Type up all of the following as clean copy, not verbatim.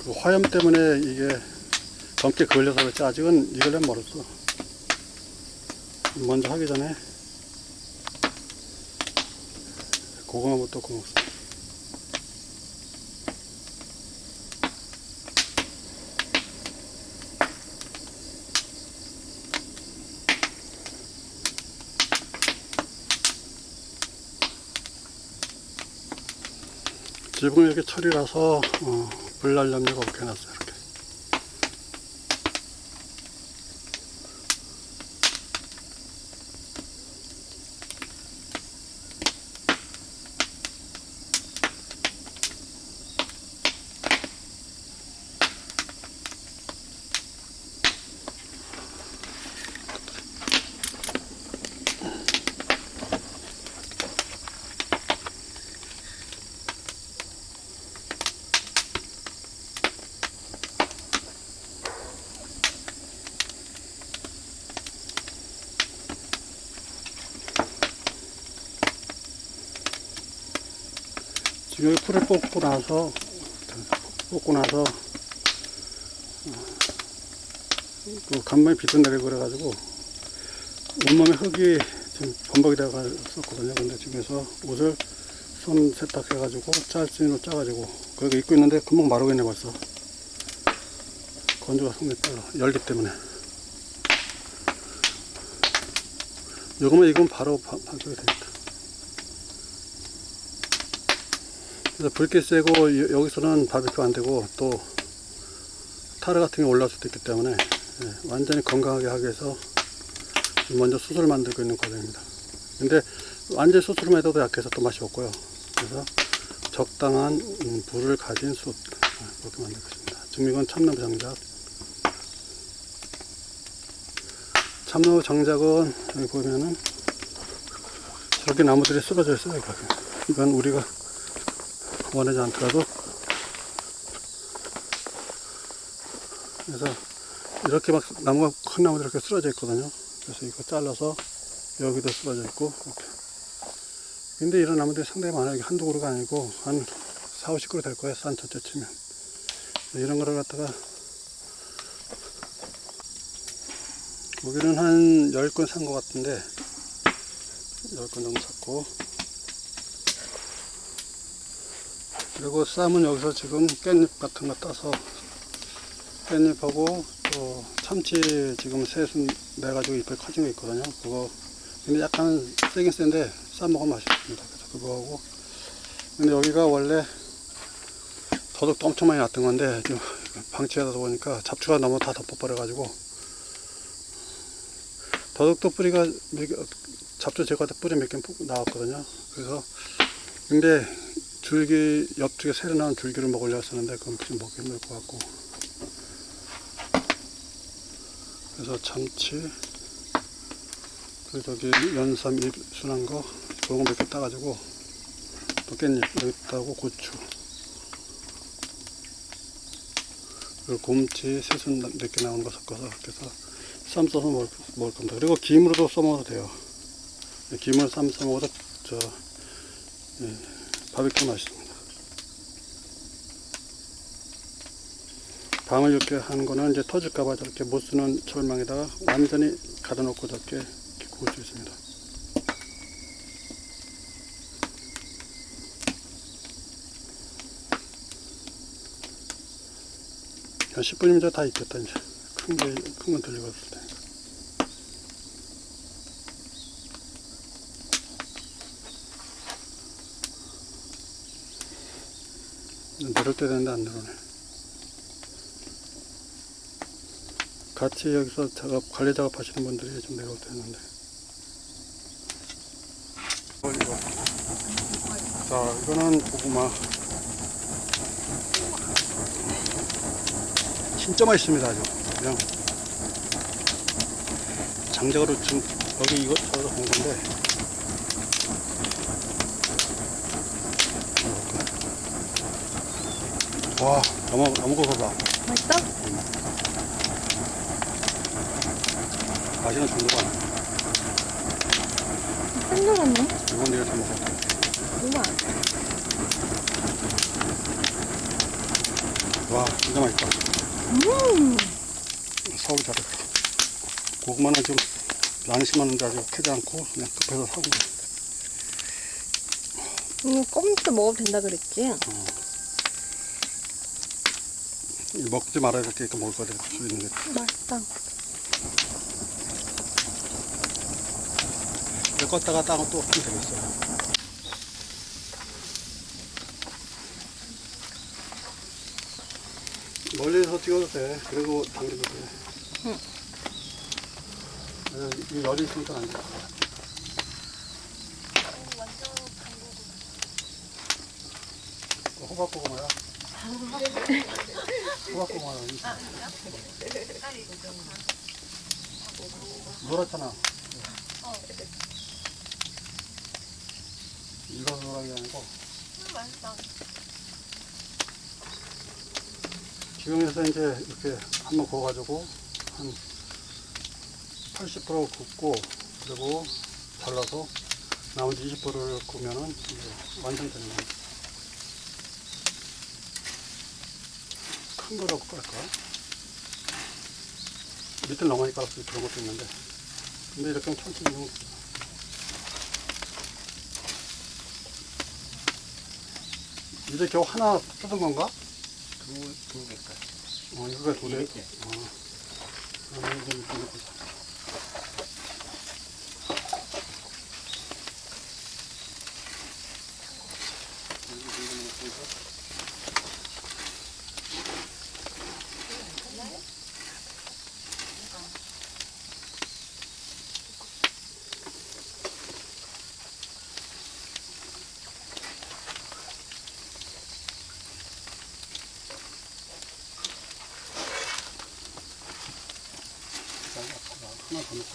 그 화염 때문에 이게 검게 걸려서 그렇지 아직은 이걸로 멀었어. 먼저 하기 전에 고구마부터 구워 먹습니다. 지붕이 이렇게 철이라서 불 날 염려가 없게 해놨어요. 이렇게. 지금 여기 풀을 뽑고 나서 그 간만에 비도 내리고 그래가지고 온몸에 흙이 지금 범벅이 되어갔었거든요. 근데 지금에서 옷을 손 세탁해가지고 짤 수 있는 옷 짜가지고 그렇게 입고 있는데 금방 마르고 있네 벌써. 건조가 상당히 빨라. 열기 때문에. 요거만 익으면 바로 반격이 됩니다. 그래서 불길 세고 여기서는 바비큐 안 되고 또 타르 같은 게 올라올 수도 있기 때문에 완전히 건강하게 하기 위해서 먼저 숯을 만들고 있는 과정입니다. 근데 완전 숯으로만 해도 약해서 또 맛이 없고요. 그래서 적당한 불을 가진 숯 그렇게 만들고 있습니다. 지금 이건 참나무 장작. 참나무 장작은 여기 보면은 저렇게 나무들이 쓰러져 있어요. 이건 우리가 원하지 않더라도. 그래서 이렇게 막 나무가 큰 나무들이 이렇게 쓰러져 있거든요. 그래서 이거 잘라서 여기도 쓰러져 있고 이렇게. 근데 이런 나무들이 상당히 많아요. 이게 한두 그루가 아니고 한 4, 50그루 될 거예요. 산 전체 치면. 이런 거를 갖다가 여기는 한 10건 산 것 같은데 10건 정도 샀고, 그리고 쌈은 여기서 지금 깻잎 같은 거 따서 깻잎하고 또 참치 지금 새순 내가지고 잎이 커진 거 있거든요. 그거 근데 약간 세긴 센데 싸 먹으면 맛있습니다. 그래서 그거 하고. 근데 여기가 원래 더덕도 엄청 많이 났던 건데 지금 방치하다 보니까 잡초가 너무 다 덮어버려 가지고 더덕도 뿌리가 잡초 제거할 때 뿌리 몇 개 나왔거든요. 그래서 근데 줄기 옆쪽에 새로 나온 줄기를 먹으려고 했었는데 그건 먹기 힘들 것 같고, 그래서 참치 그리고 저기 연삼 잎 순한 거 그런 거 몇 개 따가지고 또 깻잎 여기 따고 고추 그리고 곰치 새순 몇 개 나오는 거 섞어서 이렇게 해서 쌈 써서 먹을 겁니다. 그리고 김으로도 써먹어도 돼요. 김을 쌈 써먹어도 바비큐 맛있습니다. 밤을 이렇게 하는 거는 이제 터질까봐 저렇게 못 쓰는 철망에다가 완전히 가둬놓고 저렇게 구울 수 있습니다. 한 10분이면 다 익겠다. 이제 큰 건 들리고 없을 테니까. 내릴 때 되는데 안 내려오네. 같이 여기서 관리 작업하시는 분들이 좀 내려올 때 했는데. 자, 이거는 고구마. 진짜 맛있습니다. 아주 그냥 장작으로 지금 여기 이거 저거 한 건데 와 너무 고소하다. 맛있어? 맛있는 정도가 생각 같네. 이건 내가 다 먹었어. 우와. 와, 진짜 맛있다. 사오기 잘했어. 고구마는 지금 많이 심었는데 아직 캐지 않고 그냥 급해서 사온 거야. 껌도 먹어도 된다 그랬지? 먹지 말아야 될 테니까 먹을 거야. 수 있는 게. 맛있다. 이거 껐다가 따고 또 하면 되겠어요. 멀리서 찍어도 돼. 그리고 당겨도 돼. 응. 이 열이 있으니까 안 돼. 호박고구마야. 호박고구마야. 노랗잖아. 익어서 노란 게 아니고. 맛있다. 지금에서 이제 이렇게 한번 구워가지고 한 80% 굽고 그리고 잘라서 나머지 20%를 구우면은 이제 완성되는 거예요. 큰 거라고 깔까? 밑을 너무 많이 깔았으니 그런 것도 있는데 근데 이렇게 하면 천천히 익는 거죠. 이제 겨우 하나 뜯은 건가? 두 개까지. 이거가 두 개? 이렇게. 그러면 이제 이렇게 넣고. 하나 더 넣을까?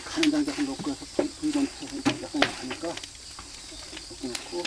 간장 조금 넣고 해서 불좀 펴서 약간 약하니까 조금 넣고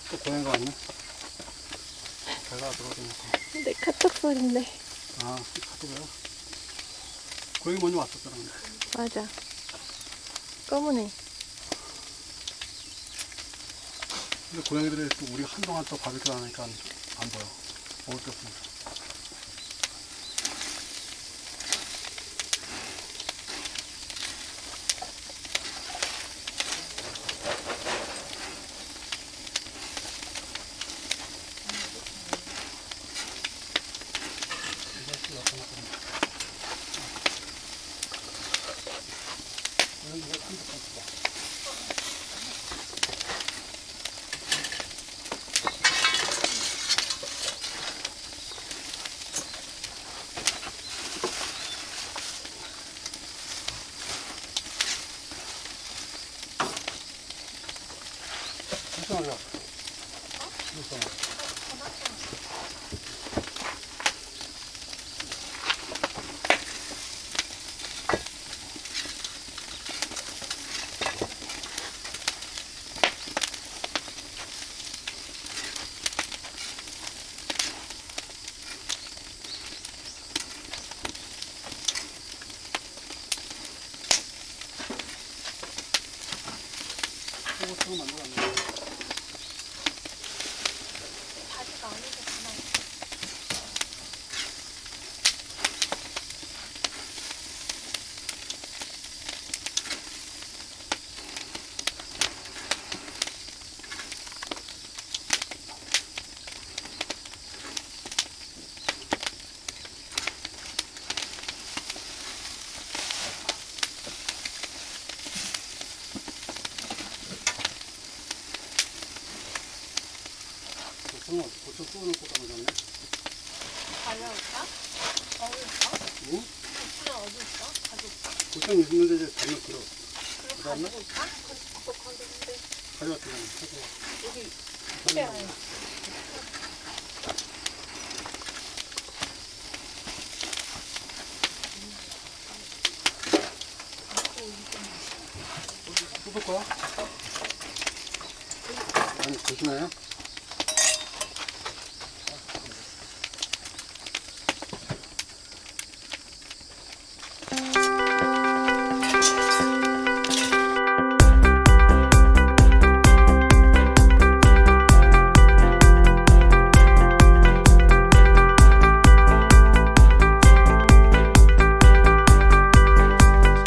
또 고양이가 왔네. 배가 들어오니까. 내 카톡 소리인데. 아, 카톡이야? 고양이 먼저 왔었잖아. 근데. 맞아. 검은애. 근데 고양이들이 또 우리 한동안 또 바비큐 안 하니까 안 보여. 먹을 게 없으니까. 불쌍하죠? 불쌍해. 이것처럼 만들었네. 바지가 아니겠구나. 고추 쏘는 것도 나네. 달려올까? 어울까? 응? 고추장 어디있어? 가져올까? 고추 있는데 이제 담을 그릇. 그리고 그다음에? 가져올까? 거기인데 가져왔다. 가져와. 여기 집에 와요. 뜯을 거야? 아니, 조심해.